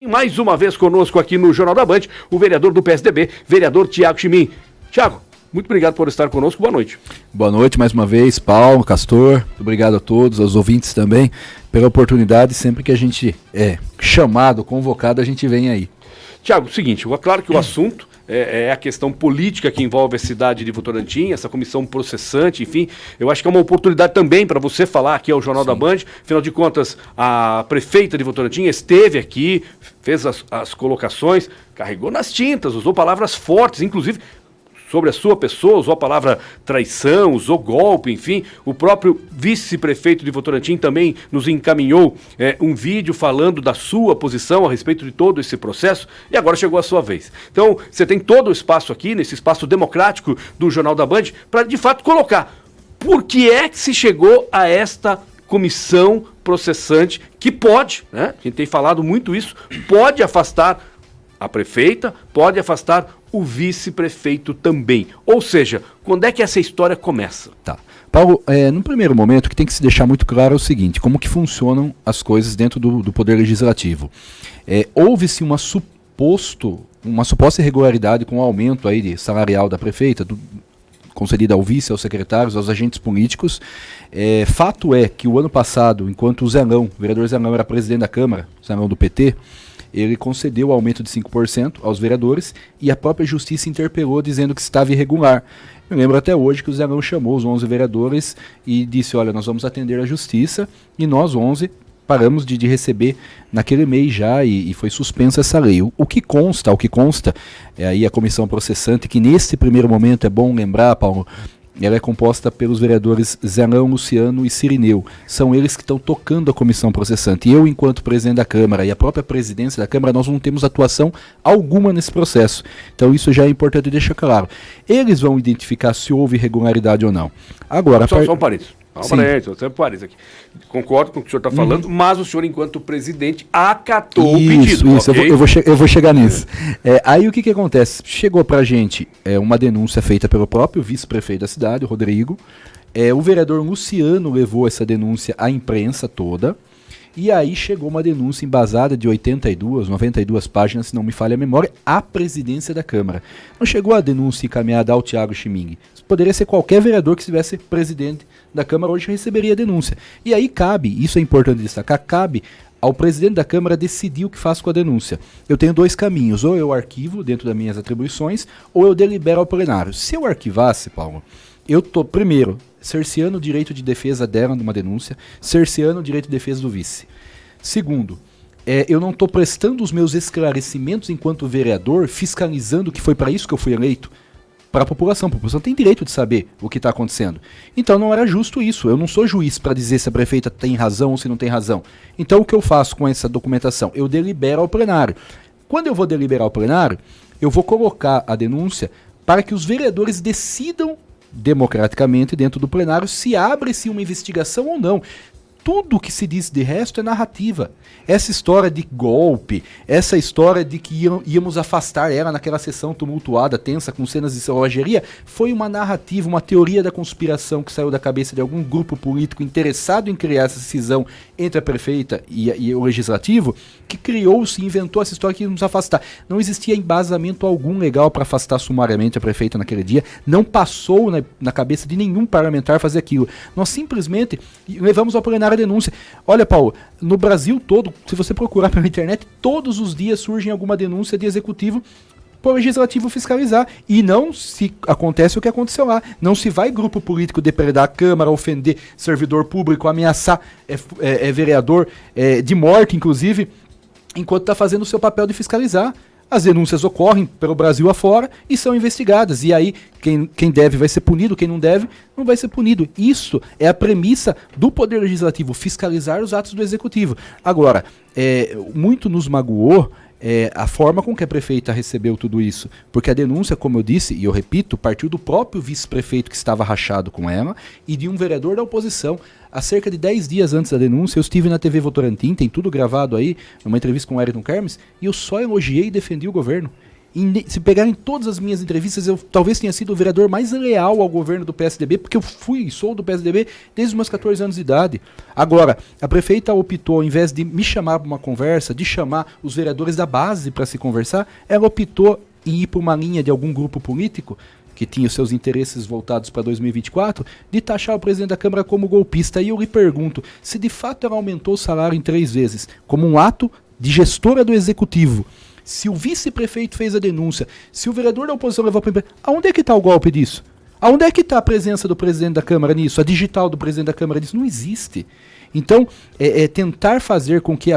Mais uma vez conosco aqui no Jornal da Band, o vereador do PSDB, vereador Thiago Chimim. Thiago, muito obrigado por estar conosco, boa noite. Boa noite mais uma vez, Paulo, Castor, obrigado a todos, aos ouvintes também, pela oportunidade, sempre que a gente é chamado, convocado, a gente vem aí. Thiago, seguinte, claro que o assunto é a questão política que envolve a cidade de Votorantim, essa comissão processante, enfim, eu acho que é uma oportunidade também para você falar aqui ao Jornal da Band, afinal de contas, a prefeita de Votorantim esteve aqui, fez as colocações, carregou nas tintas, usou palavras fortes, inclusive sobre a sua pessoa, usou a palavra traição, usou golpe, enfim. O próprio vice-prefeito de Votorantim também nos encaminhou um vídeo falando da sua posição a respeito de todo esse processo, e agora chegou a sua vez. Então, você tem todo o espaço aqui, nesse espaço democrático do Jornal da Band, para de fato colocar por que é que se chegou a esta comissão processante que pode, né, a gente tem falado muito isso, pode afastar a prefeita, pode afastar o vice-prefeito também. Ou seja, quando é que essa história começa? Tá. Paulo, no primeiro momento, o que tem que se deixar muito claro é o seguinte, como que funcionam as coisas dentro do Poder Legislativo. Houve-se uma suposta irregularidade com o aumento aí salarial da prefeita, concedida ao vice, aos secretários, aos agentes políticos. Fato é que o ano passado, enquanto o vereador Zelão era presidente da Câmara, Zelão do PT, ele concedeu o aumento de 5% aos vereadores e a própria justiça interpelou dizendo que estava irregular. Eu lembro até hoje que o Zelão chamou os 11 vereadores e disse, olha, nós vamos atender a justiça, e nós 11 paramos de receber naquele mês já e foi suspensa essa lei. O que consta é aí a comissão processante, que nesse primeiro momento é bom lembrar, Paulo, ela é composta pelos vereadores Zelão, Luciano e Cirineu. São eles que estão tocando a comissão processante. E eu, enquanto presidente da Câmara e a própria presidência da Câmara, nós não temos atuação alguma nesse processo. Então isso já é importante deixar claro. Eles vão identificar se houve irregularidade ou não. Agora, só um parênteses. Aqui. Concordo com o que o senhor está falando, mas o senhor, enquanto presidente, acatou o pedido. Isso, okay? eu vou chegar nisso. Aí o que acontece? Chegou pra gente uma denúncia feita pelo próprio vice-prefeito da cidade, o Rodrigo. O vereador Luciano levou essa denúncia à imprensa toda. E aí chegou uma denúncia embasada de 92 páginas, se não me falha a memória, à presidência da Câmara. Não chegou a denúncia encaminhada ao Thiago Chiming. Poderia ser qualquer vereador que estivesse presidente da Câmara hoje receberia a denúncia. E aí cabe, isso é importante destacar, cabe ao presidente da Câmara decidir o que faz com a denúncia. Eu tenho dois caminhos, ou eu arquivo dentro das minhas atribuições, ou eu delibero ao plenário. Se eu arquivasse, Paulo, eu estou, primeiro, cerceando o direito de defesa dela numa denúncia, cerceando o direito de defesa do vice. Segundo, eu não estou prestando os meus esclarecimentos enquanto vereador, fiscalizando que foi para isso que eu fui eleito, para a população tem direito de saber o que está acontecendo. Então não era justo isso, eu não sou juiz para dizer se a prefeita tem razão ou se não tem razão. Então o que eu faço com essa documentação? Eu delibero ao plenário. Quando eu vou deliberar ao plenário, eu vou colocar a denúncia para que os vereadores decidam democraticamente dentro do plenário se abre-se uma investigação ou não. Tudo que se diz de resto é narrativa. Essa história de golpe, essa história de que íamos afastar ela naquela sessão tumultuada, tensa, com cenas de selvageria, foi uma narrativa, uma teoria da conspiração que saiu da cabeça de algum grupo político interessado em criar essa cisão entre a prefeita e o legislativo, que criou-se e inventou essa história que ia nos afastar. Não existia embasamento algum legal para afastar sumariamente a prefeita naquele dia, não passou na cabeça de nenhum parlamentar fazer aquilo. Nós simplesmente levamos ao plenário a denúncia. Olha, Paulo, no Brasil todo, se você procurar pela internet, todos os dias surge alguma denúncia de executivo para o legislativo fiscalizar. E não se acontece o que aconteceu lá. Não se vai grupo político depredar a Câmara, ofender servidor público, ameaçar vereador de morte, inclusive, enquanto está fazendo o seu papel de fiscalizar. As denúncias ocorrem pelo Brasil afora e são investigadas. E aí, quem deve vai ser punido, quem não deve não vai ser punido. Isso é a premissa do Poder Legislativo, fiscalizar os atos do Executivo. Agora, muito nos magoou a forma com que a prefeita recebeu tudo isso. Porque a denúncia, como eu disse, e eu repito, partiu do próprio vice-prefeito que estava rachado com ela e de um vereador da oposição. Há cerca de 10 dias antes da denúncia, eu estive na TV Votorantim, tem tudo gravado aí, numa entrevista com o Ayrton Kermes, e eu só elogiei e defendi o governo. Se pegarem todas as minhas entrevistas, eu talvez tenha sido o vereador mais leal ao governo do PSDB, porque eu sou do PSDB desde os meus 14 anos de idade. Agora, a prefeita optou, ao invés de me chamar para uma conversa, de chamar os vereadores da base para se conversar, ela optou em ir para uma linha de algum grupo político que tinha os seus interesses voltados para 2024, de taxar o presidente da Câmara como golpista. E eu lhe pergunto, se de fato ela aumentou o salário em 3 vezes, como um ato de gestora do Executivo, se o vice-prefeito fez a denúncia, se o vereador da oposição levou para a imprensa, aonde é que está o golpe disso? Aonde é que está a presença do presidente da Câmara nisso? A digital do presidente da Câmara nisso? Não existe. Então, tentar fazer com que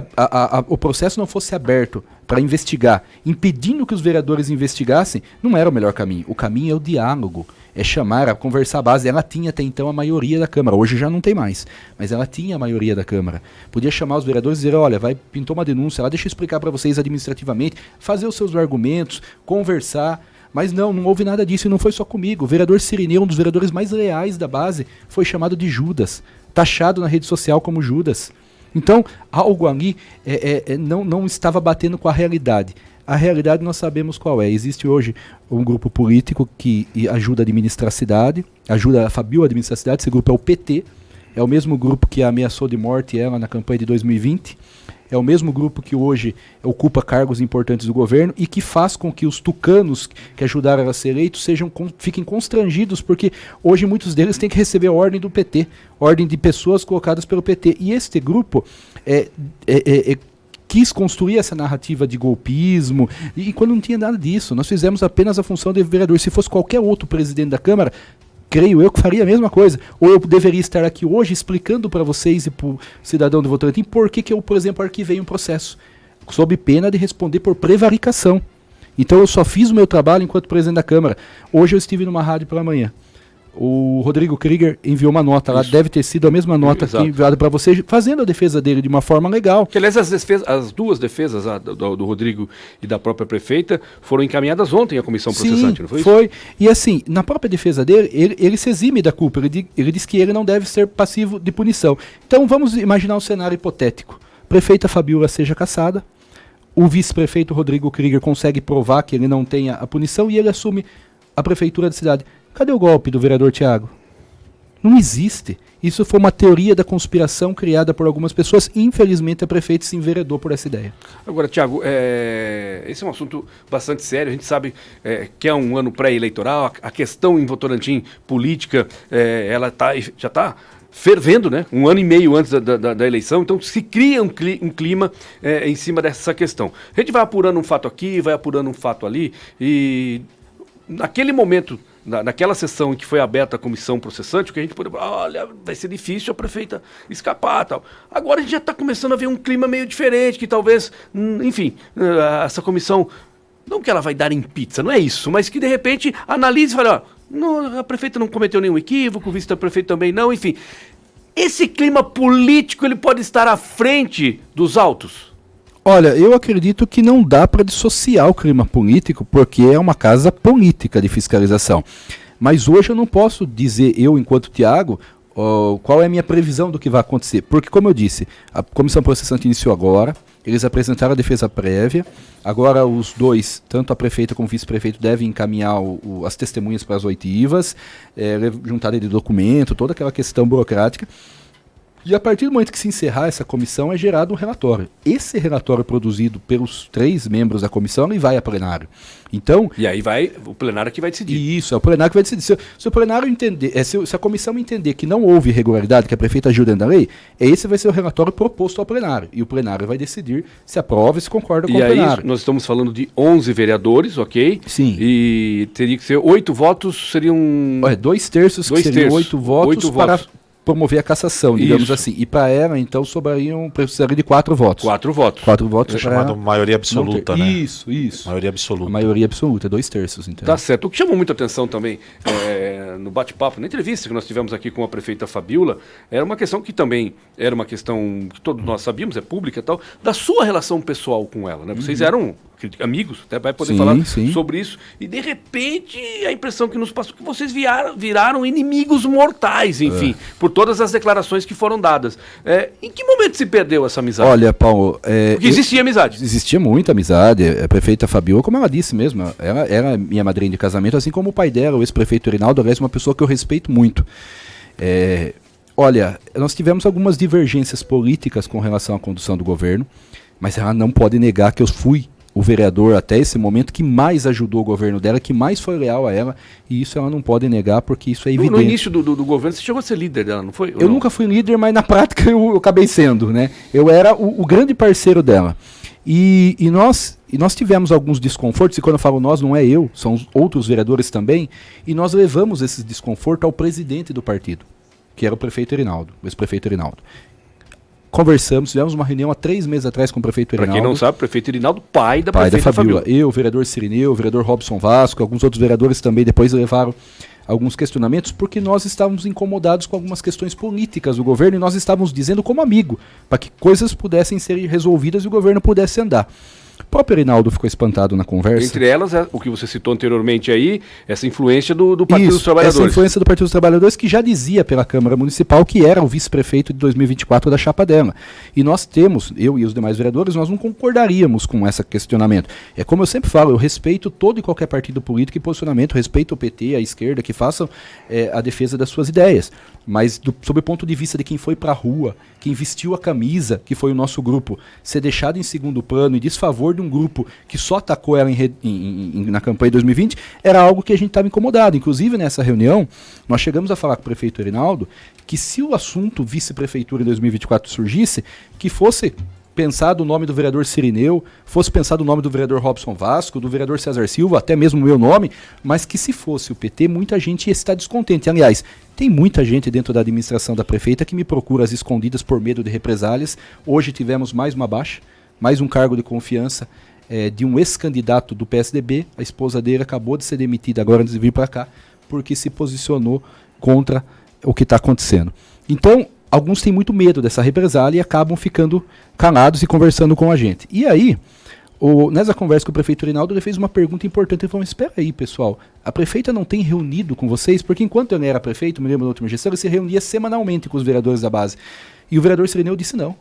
o processo não fosse aberto para investigar, impedindo que os vereadores investigassem, não era o melhor caminho. O caminho é o diálogo, é chamar, a conversar a base. Ela tinha até então a maioria da Câmara, hoje já não tem mais, mas ela tinha a maioria da Câmara. Podia chamar os vereadores e dizer, olha, pintou uma denúncia lá, deixa eu explicar para vocês administrativamente, fazer os seus argumentos, conversar. Mas não houve nada disso, e não foi só comigo. O vereador Cirineu, um dos vereadores mais leais da base, foi chamado de Judas, taxado na rede social como Judas. Então, algo ali não estava batendo com a realidade. A realidade nós sabemos qual é. Existe hoje um grupo político que ajuda a administrar a cidade, ajuda a Fabiola a administrar a cidade. Esse grupo é o PT, é o mesmo grupo que ameaçou de morte ela na campanha de 2020. É o mesmo grupo que hoje ocupa cargos importantes do governo e que faz com que os tucanos que ajudaram ela a ser eleitos fiquem constrangidos, porque hoje muitos deles têm que receber a ordem do PT, ordem de pessoas colocadas pelo PT. E este grupo quis construir essa narrativa de golpismo, e quando não tinha nada disso. Nós fizemos apenas a função de vereador. Se fosse qualquer outro presidente da Câmara, creio eu que faria a mesma coisa. Ou eu deveria estar aqui hoje explicando para vocês e para o cidadão do Votorantim por que eu, por exemplo, arquivei um processo, sob pena de responder por prevaricação. Então eu só fiz o meu trabalho enquanto presidente da Câmara. Hoje eu estive numa rádio pela manhã. O Rodrigo Krieger enviou uma nota lá, deve ter sido a mesma nota que enviada para você, fazendo a defesa dele de uma forma legal. Que, aliás, as duas defesas do Rodrigo e da própria prefeita foram encaminhadas ontem à comissão processante, não foi isso? Foi. E assim, na própria defesa dele, ele se exime da culpa, ele diz que ele não deve ser passivo de punição. Então vamos imaginar um cenário hipotético. Prefeita Fabiola seja cassada, o vice-prefeito Rodrigo Krieger consegue provar que ele não tenha a punição e ele assume a prefeitura da cidade. Cadê o golpe do vereador Tiago? Não existe. Isso foi uma teoria da conspiração criada por algumas pessoas. Infelizmente, a prefeita se enveredou por essa ideia. Agora, Tiago, esse é um assunto bastante sério. A gente sabe que é um ano pré-eleitoral. A questão em Votorantim política, ela já está fervendo, né? Um ano e meio antes da eleição. Então, se cria um clima em cima dessa questão. A gente vai apurando um fato aqui, vai apurando um fato ali. E naquele momento, naquela sessão em que foi aberta a comissão processante, o que a gente poderia falar, olha, vai ser difícil a prefeita escapar, tal. Agora a gente já está começando a ver um clima meio diferente, que talvez, enfim, essa comissão, não que ela vai dar em pizza, não é isso, mas que de repente analise e fale, ó, a prefeita não cometeu nenhum equívoco, o vice-prefeito também não, enfim. Esse clima político, ele pode estar à frente dos autos? Olha, eu acredito que não dá para dissociar o clima político, porque é uma casa política de fiscalização. Mas hoje eu não posso dizer, eu enquanto Tiago, qual é a minha previsão do que vai acontecer. Porque, como eu disse, a comissão processante iniciou agora, eles apresentaram a defesa prévia, agora os dois, tanto a prefeita como o vice-prefeito, devem encaminhar as testemunhas para as oitivas, juntada de documento, toda aquela questão burocrática. E a partir do momento que se encerrar essa comissão, é gerado um relatório. Esse relatório produzido pelos 3 membros da comissão, ele vai a plenário. Então, e aí vai o plenário que vai decidir. Isso, é o plenário que vai decidir. Se o plenário entender, se a comissão entender que não houve irregularidade, que a prefeita agiu dentro da lei, esse vai ser o relatório proposto ao plenário. E o plenário vai decidir se aprova e se concorda com o plenário. E aí nós estamos falando de 11 vereadores, ok? Sim. E teria que ser 8 votos, seriam... 2/3 que seriam 8 votos para promover a cassação, digamos assim. E para ela, então, precisaria de 4 votos. 4 votos. 4 votos. É chamado maioria absoluta, né? Isso. Maioria absoluta. A maioria absoluta, 2/3. Então. Tá certo. O que chamou muita atenção também no bate-papo, na entrevista que nós tivemos aqui com a prefeita Fabiola, era uma questão que também era uma questão que todos nós sabíamos, é pública e tal, da sua relação pessoal com ela, né? Vocês eram amigos, até vai poder Sim, falar sim. sobre isso, e de repente a impressão que nos passou é que vocês viraram inimigos mortais, enfim, por todas as declarações que foram dadas. Em que momento se perdeu essa amizade? Olha, Paulo... Porque existia amizade. Existia muita amizade. A prefeita Fabiola, como ela disse mesmo, ela era minha madrinha de casamento, assim como o pai dela, o ex-prefeito Rinaldo, aliás, uma pessoa que eu respeito muito. Olha, nós tivemos algumas divergências políticas com relação à condução do governo, mas ela não pode negar que eu fui o vereador até esse momento que mais ajudou o governo dela, que mais foi leal a ela, e isso ela não pode negar porque isso é evidente. No início do governo você chegou a ser líder dela, não foi? Eu nunca fui líder, mas na prática eu acabei sendo, né? Eu era o grande parceiro dela. E nós tivemos alguns desconfortos, e quando eu falo nós, não é eu, são os outros vereadores também, e nós levamos esses desconfortos ao presidente do partido, que era o prefeito Rinaldo, o ex-prefeito Rinaldo. Conversamos, tivemos uma reunião há 3 meses atrás com o prefeito Rinaldo. Para quem não sabe, o prefeito Rinaldo, pai da Fabiola. Eu, o vereador Cirineu, o vereador Robson Vasco, alguns outros vereadores também depois levaram alguns questionamentos, porque nós estávamos incomodados com algumas questões políticas do governo e nós estávamos dizendo como amigo, para que coisas pudessem ser resolvidas e o governo pudesse andar. O próprio Rinaldo ficou espantado na conversa. Entre elas, o que você citou anteriormente aí, essa influência do Partido dos Trabalhadores. Essa influência do Partido dos Trabalhadores, que já dizia pela Câmara Municipal que era o vice-prefeito de 2024 da chapa dela. E nós temos, eu e os demais vereadores, nós não concordaríamos com esse questionamento. É como eu sempre falo, eu respeito todo e qualquer partido político e posicionamento, respeito o PT, a esquerda, que façam a defesa das suas ideias. Mas sob o ponto de vista de quem foi para a rua, quem vestiu a camisa, que foi o nosso grupo, ser deixado em segundo plano e desfavor de um grupo que só atacou ela na campanha de 2020, era algo que a gente estava incomodado. Inclusive, nessa reunião, nós chegamos a falar com o prefeito Rinaldo que se o assunto vice-prefeitura em 2024 surgisse, que fosse pensado o nome do vereador Cirineu, fosse pensado o nome do vereador Robson Vasco, do vereador César Silva, até mesmo o meu nome, mas que se fosse o PT, muita gente ia estar descontente. Aliás, tem muita gente dentro da administração da prefeita que me procura às escondidas por medo de represálias. Hoje tivemos mais uma baixa, mais um cargo de confiança de um ex-candidato do PSDB. A esposa dele acabou de ser demitida agora antes de vir para cá, porque se posicionou contra o que está acontecendo. Então, alguns têm muito medo dessa represália e acabam ficando calados e conversando com a gente. E aí, nessa conversa com o prefeito Rinaldo, ele fez uma pergunta importante. Ele falou, espera aí, pessoal, a prefeita não tem reunido com vocês? Porque enquanto ele era prefeito, me lembro da última gestão, ele se reunia semanalmente com os vereadores da base. E o vereador Cirineu disse não.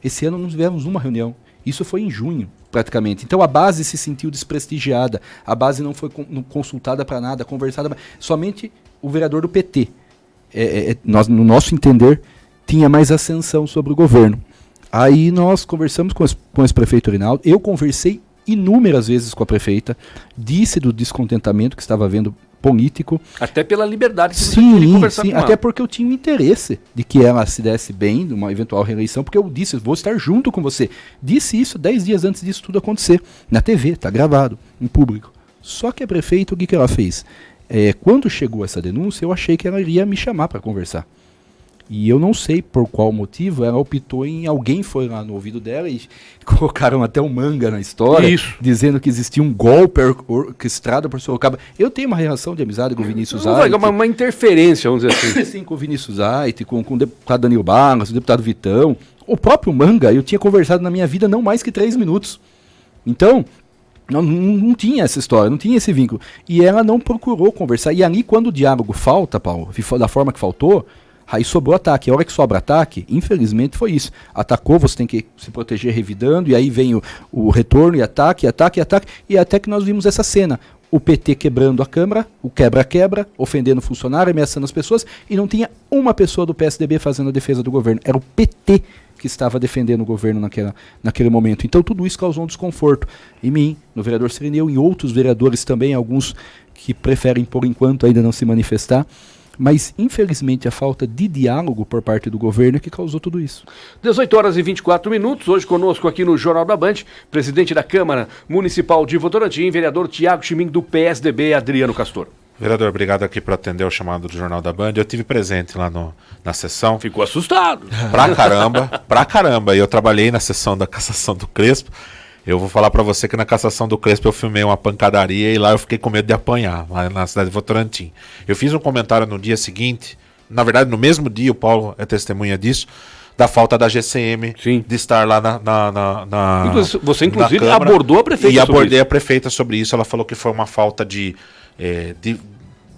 Esse ano não tivemos uma reunião. Isso foi em junho, praticamente. Então a base se sentiu desprestigiada, a base não foi consultada para nada, conversada. Somente o vereador do PT, nós, no nosso entender, tinha mais ascensão sobre o governo. Aí nós conversamos com o ex-prefeito Rinaldo, eu conversei inúmeras vezes com a prefeita, disse do descontentamento que estava havendo político. Até pela liberdade que você queria conversar com ela. Até porque eu tinha um interesse de que ela se desse bem numa eventual reeleição, porque eu disse, vou estar junto com você. Disse isso 10 dias antes disso tudo acontecer. Na TV, está gravado, em público. Só que a prefeita, o que ela fez? Quando chegou essa denúncia, eu achei que ela iria me chamar para conversar. E eu não sei por qual motivo ela optou em... Alguém foi lá no ouvido dela e colocaram até um manga na história, dizendo que existia um golpe orquestrado por Sorocaba. Eu tenho uma relação de amizade com o Vinícius Aite. Uma interferência, vamos dizer assim. Sim, com o Vinícius Aite, com o deputado Danilo Barros, o deputado Vitão. O próprio manga, eu tinha conversado na minha vida não mais que 3 minutos. Então... Não tinha essa história, não tinha esse vínculo. E ela não procurou conversar. E ali, quando o diálogo falta, Paulo, da forma que faltou, aí sobrou ataque. A hora que sobra ataque, infelizmente foi isso. Atacou, você tem que se proteger revidando, e aí vem o retorno e ataque, e até que nós vimos essa cena. O PT quebrando a Câmara, o quebra-quebra, ofendendo o funcionário, ameaçando as pessoas, e não tinha uma pessoa do PSDB fazendo a defesa do governo. Era o PT que estava defendendo o governo naquele momento. Então tudo isso causou um desconforto em mim, no vereador Cirineu, em outros vereadores também, alguns que preferem por enquanto ainda não se manifestar, mas infelizmente a falta de diálogo por parte do governo é que causou tudo isso. 18h24, hoje conosco aqui no Jornal da Band, presidente da Câmara Municipal de Votorantim, vereador Tiago Chimim do PSDB, Adriano Castor. Vereador, obrigado aqui por atender o chamado do Jornal da Band. Eu tive presente lá na sessão. Ficou assustado. Pra caramba. E eu trabalhei na sessão da cassação do Crespo. Eu vou falar pra você que na cassação do Crespo eu filmei uma pancadaria e lá eu fiquei com medo de apanhar, lá na cidade de Eu fiz um comentário no dia seguinte, na verdade no mesmo dia, o Paulo é testemunha disso, da falta da GCM Sim. de estar lá Você, inclusive, na Câmara. abordou a prefeita E sobre abordei isso. a prefeita sobre isso. Ela falou que foi uma falta de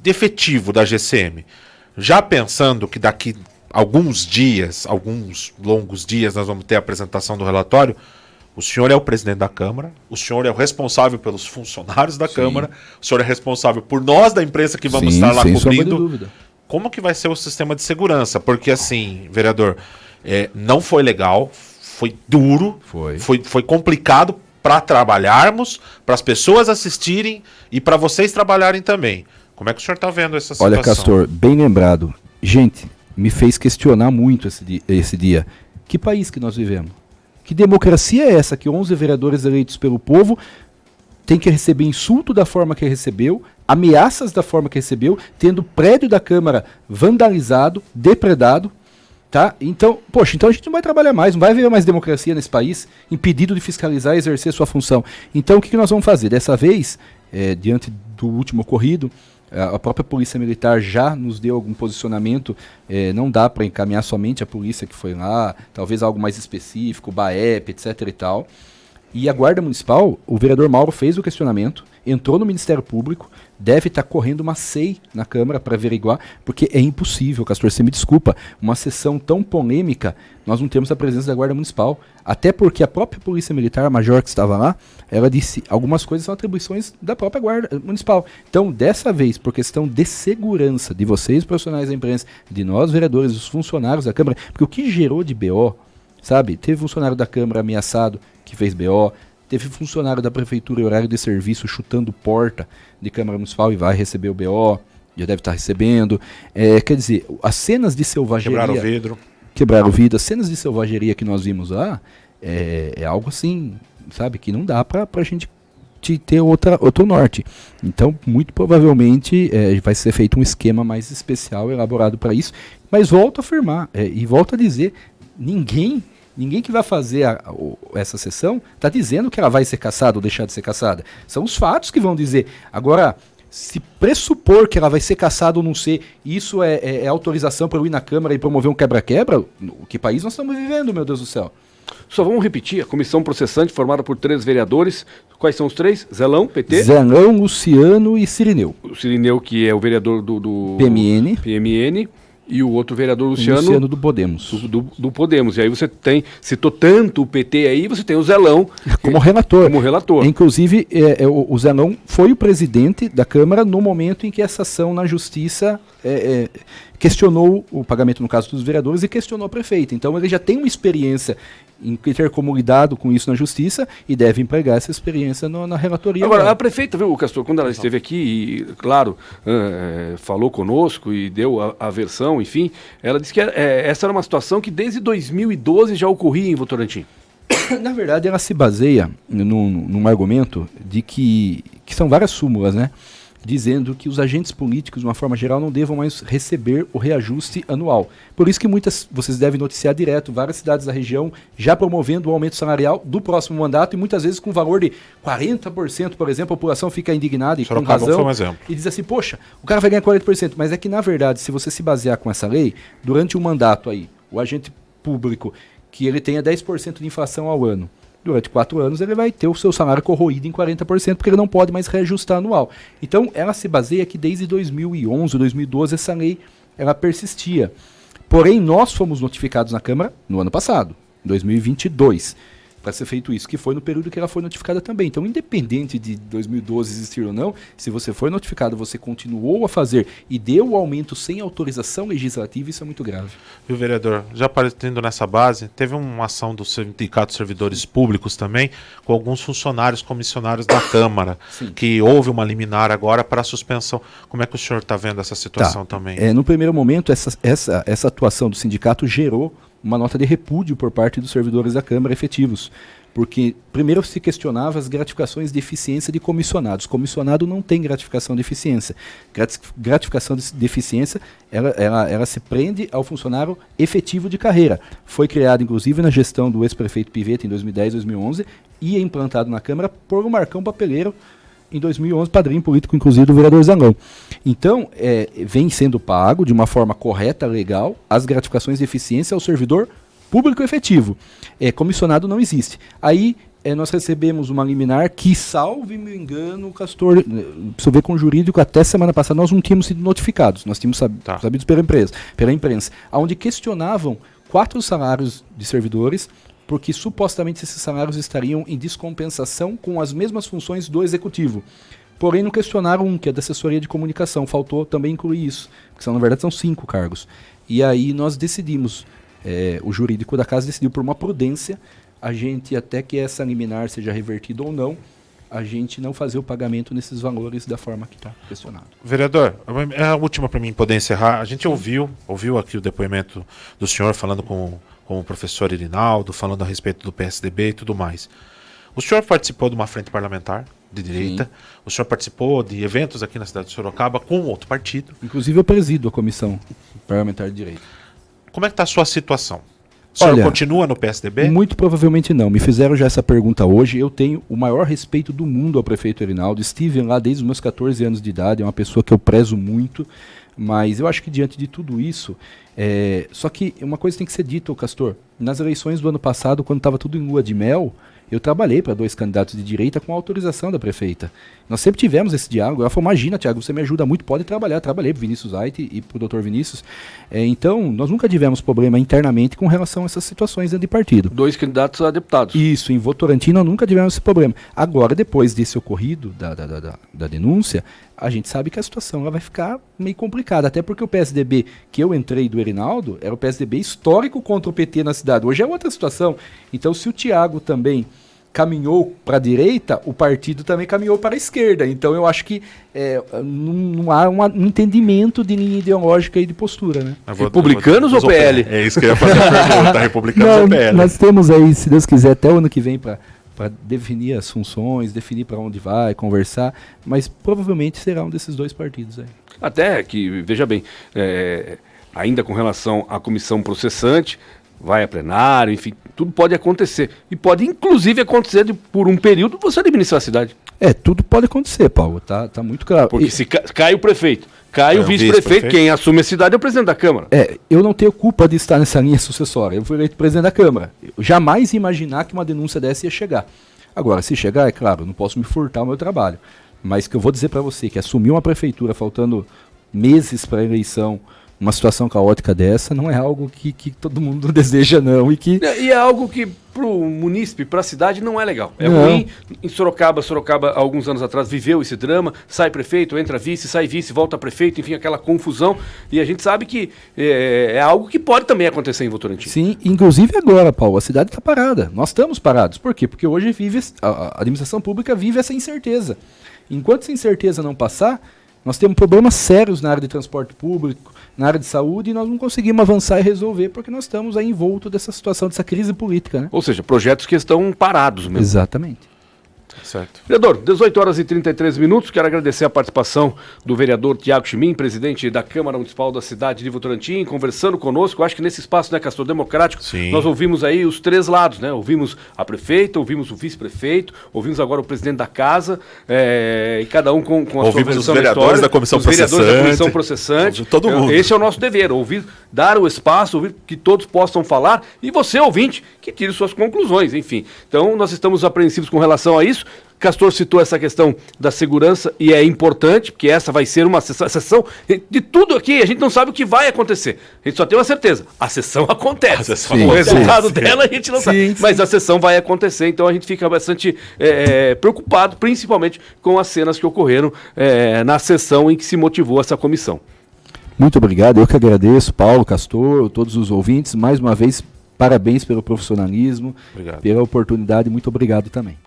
efetivo da GCM. Já pensando que daqui alguns longos dias, nós vamos ter a apresentação do relatório. O senhor é o presidente da Câmara, o senhor é o responsável pelos funcionários da Câmara, o senhor é responsável por nós da imprensa que vamos estar lá sem sombra de cobrindo. dúvida. Como que vai ser o sistema de segurança? Porque assim, vereador, não foi legal, foi duro, foi complicado para trabalharmos, para as pessoas assistirem e para vocês trabalharem também. Como é que o senhor está vendo essa situação? Olha, Castor, bem lembrado. Gente, me fez questionar muito esse dia. Que país que nós vivemos? Que democracia é essa que 11 vereadores eleitos pelo povo têm que receber insulto da forma que recebeu, ameaças da forma que recebeu, tendo o prédio da Câmara vandalizado, depredado, tá? Então, então a gente não vai trabalhar mais, não vai haver mais democracia nesse país, impedido de fiscalizar e exercer sua função. Então, o que nós vamos fazer? Dessa vez, diante do último ocorrido, a própria Polícia Militar já nos deu algum posicionamento, não dá para encaminhar somente a polícia que foi lá, talvez algo mais específico, o BAEP, etc e tal. E a Guarda Municipal, o vereador Mauro fez o questionamento, entrou no Ministério Público, deve estar correndo uma SEI na Câmara para averiguar, porque é impossível, Castor, você me desculpa, uma sessão tão polêmica, nós não temos a presença da Guarda Municipal. Até porque a própria Polícia Militar, a major que estava lá, ela disse algumas coisas são atribuições da própria Guarda Municipal. Então, dessa vez, por questão de segurança de vocês, profissionais da imprensa, de nós, vereadores, os funcionários da Câmara, porque o que gerou de BO, sabe? Teve funcionário da Câmara ameaçado que fez BO, teve funcionário da Prefeitura em horário de serviço chutando porta de Câmara Municipal e vai receber o BO, já deve estar recebendo. Quer dizer, as cenas de selvageria... Quebraram o vidro. As cenas de selvageria que nós vimos lá é algo assim, sabe, que não dá pra gente ter outro norte. Então, muito provavelmente vai ser feito um esquema mais especial, elaborado para isso. Mas volto a afirmar e volto a dizer, ninguém que vai fazer essa sessão está dizendo que ela vai ser caçada ou deixar de ser caçada. São os fatos que vão dizer. Agora, se pressupor que ela vai ser caçada ou não ser, isso é autorização para eu ir na Câmara e promover um quebra-quebra? Que país nós estamos vivendo, meu Deus do céu? Só vamos repetir, a comissão processante formada por 3 vereadores. Quais são os 3? Zelão, PT? Zelão, Luciano e Cirineu. O Cirineu, que é o vereador do PMN. E o outro vereador, Luciano do Podemos. Do Podemos. E aí você citou tanto o PT aí, você tem o Zelão como relator. Inclusive, o Zelão foi o presidente da Câmara no momento em que essa ação na Justiça questionou o pagamento, no caso dos vereadores, e questionou a prefeita. Então ele já tem uma experiência em ter como lidado com isso na Justiça e deve empregar essa experiência na relatoria. Agora, a prefeita, viu, Castor, quando ela esteve aqui e, claro, falou conosco e deu a versão, enfim, ela disse que essa era uma situação que desde 2012 já ocorria em Votorantim. Na verdade, ela se baseia num argumento de que são várias súmulas, né? Dizendo que os agentes políticos, de uma forma geral, não devam mais receber o reajuste anual. Por isso que vocês devem noticiar direto, várias cidades da região já promovendo o aumento salarial do próximo mandato e muitas vezes com valor de 40%, por exemplo, a população fica indignada e com razão e diz assim, poxa, o cara vai ganhar 40%, mas é que na verdade, se você se basear com essa lei, durante um mandato aí, o agente público que ele tenha 10% de inflação ao ano, durante 4 anos ele vai ter o seu salário corroído em 40%, porque ele não pode mais reajustar anual. Então, ela se baseia que desde 2011, 2012, essa lei ela persistia. Porém, nós fomos notificados na Câmara no ano passado, em 2022, para ser feito isso, que foi no período que ela foi notificada também. Então, independente de 2012 existir ou não, se você foi notificado, você continuou a fazer e deu o aumento sem autorização legislativa, isso é muito grave. Viu, vereador? Já partindo nessa base, teve uma ação do Sindicato de Servidores Públicos também, com alguns funcionários comissionários da Câmara, que houve uma liminar agora para suspensão. Como é que o senhor está vendo essa situação também? No primeiro momento, essa atuação do sindicato gerou uma nota de repúdio por parte dos servidores da Câmara efetivos, porque primeiro se questionava as gratificações de eficiência de comissionados. Comissionado não tem gratificação de eficiência. Gratificação de eficiência, ela se prende ao funcionário efetivo de carreira. Foi criado, inclusive, na gestão do ex-prefeito Pivetta em 2010, 2011, e é implantado na Câmara por um Marcão Papeleiro, em 2011, padrinho político, inclusive, do vereador Zangão. Então, vem sendo pago de uma forma correta, legal, as gratificações de eficiência ao servidor público efetivo. Comissionado não existe. Aí nós recebemos uma liminar que, salvo me engano, Castor, se eu ver com o jurídico, até semana passada nós não tínhamos sido notificados, nós tínhamos sabidos pela imprensa, onde questionavam 4 salários de servidores, porque supostamente esses salários estariam em descompensação com as mesmas funções do executivo. Porém, não questionaram um, que é da assessoria de comunicação, faltou também incluir isso, porque na verdade são 5 cargos. E aí nós decidimos, o jurídico da casa decidiu por uma prudência, a gente, até que essa liminar seja revertida ou não, a gente não fazer o pagamento nesses valores da forma que está questionado. Vereador, é a última para mim poder encerrar. A gente ouviu aqui o depoimento do senhor falando com o professor Irinaldo, falando a respeito do PSDB e tudo mais. O senhor participou de uma frente parlamentar de direita, o senhor participou de eventos aqui na cidade de Sorocaba com outro partido. Inclusive eu presido a comissão parlamentar de direita. Como é que está a sua situação? O senhor continua no PSDB? Muito provavelmente não. Me fizeram já essa pergunta hoje. Eu tenho o maior respeito do mundo ao prefeito Irinaldo. Estive lá desde os meus 14 anos de idade. É uma pessoa que eu prezo muito. Mas eu acho que diante de tudo isso... Só que uma coisa tem que ser dita, Castor. Nas eleições do ano passado, quando estava tudo em lua de mel, eu trabalhei para 2 candidatos de direita com autorização da prefeita. Nós sempre tivemos esse diálogo. Ela falou, imagina, Tiago, você me ajuda muito, pode trabalhar. Trabalhei para o Vinícius Aite e para o Dr. Vinícius. Então, nós nunca tivemos problema internamente com relação a essas situações dentro de partido. 2 candidatos a deputados. Isso, em Votorantim nós nunca tivemos esse problema. Agora, depois desse ocorrido, da denúncia, a gente sabe que a situação ela vai ficar meio complicada. Até porque o PSDB que eu entrei do Irinaldo era o PSDB histórico contra o PT na cidade. Hoje é outra situação. Então, se o Tiago também caminhou para a direita, o partido também caminhou para a esquerda. Então eu acho que não há um entendimento de linha ideológica e de postura, né? Republicanos ou PL? É isso que eu ia fazer a pergunta, republicanos ou PL? Nós temos aí, se Deus quiser, até o ano que vem para definir as funções, definir para onde vai, conversar, mas provavelmente será um desses 2 partidos aí. Até que, veja bem, ainda com relação à comissão processante, vai a plenário, enfim, tudo pode acontecer. E pode, inclusive, acontecer por um período você administrar a cidade. Tudo pode acontecer, Paulo, tá muito claro. Porque se cai o prefeito, cai o vice-prefeito, quem assume a cidade é o presidente da Câmara. Eu não tenho culpa de estar nessa linha sucessória. Eu fui eleito presidente da Câmara. Eu jamais ia imaginar que uma denúncia dessa ia chegar. Agora, se chegar, é claro, eu não posso me furtar o meu trabalho. Mas que eu vou dizer para você que assumir uma prefeitura faltando meses para a eleição, uma situação caótica dessa, não é algo que todo mundo deseja, não. E é algo que para o munícipe, para a cidade, não é legal. É não. ruim. Em Sorocaba, há alguns anos atrás, viveu esse drama. Sai prefeito, entra vice, sai vice, volta prefeito, enfim, aquela confusão. E a gente sabe que é algo que pode também acontecer em Votorantim. Sim, inclusive agora, Paulo, a cidade está parada. Nós estamos parados. Por quê? Porque hoje a administração pública vive essa incerteza. Enquanto essa incerteza não passar, nós temos problemas sérios na área de transporte público, na área de saúde, e nós não conseguimos avançar e resolver porque nós estamos aí envolto dessa situação, dessa crise política, né? Ou seja, projetos que estão parados mesmo. Exatamente. Certo. Vereador, 18 horas e 33 minutos, quero agradecer a participação do vereador Tiago Chimim, presidente da Câmara Municipal da cidade de Votorantim, conversando conosco. Acho que nesse espaço, né, Castor, democrático, sim, nós ouvimos aí os 3 lados, né? Ouvimos a prefeita, ouvimos o vice-prefeito, ouvimos agora o presidente da casa, e cada um com a sua ouvimos versão os vereadores da comissão processante. Vereadores da comissão processante. Todo mundo. Esse é o nosso dever, ouvir, dar o espaço, ouvir que todos possam falar, e você, ouvinte, que tire suas conclusões, enfim. Então, nós estamos apreensivos com relação a isso. Castor citou essa questão da segurança e é importante, porque essa vai ser uma sessão de tudo aqui, a gente não sabe o que vai acontecer. A gente só tem uma certeza, a sessão acontece. O resultado dela a gente não sabe, mas a sessão vai acontecer, então a gente fica bastante preocupado, principalmente com as cenas que ocorreram na sessão em que se motivou essa comissão. Muito obrigado, eu que agradeço, Paulo, Castor, todos os ouvintes, mais uma vez, parabéns pelo profissionalismo, pela oportunidade, muito obrigado também.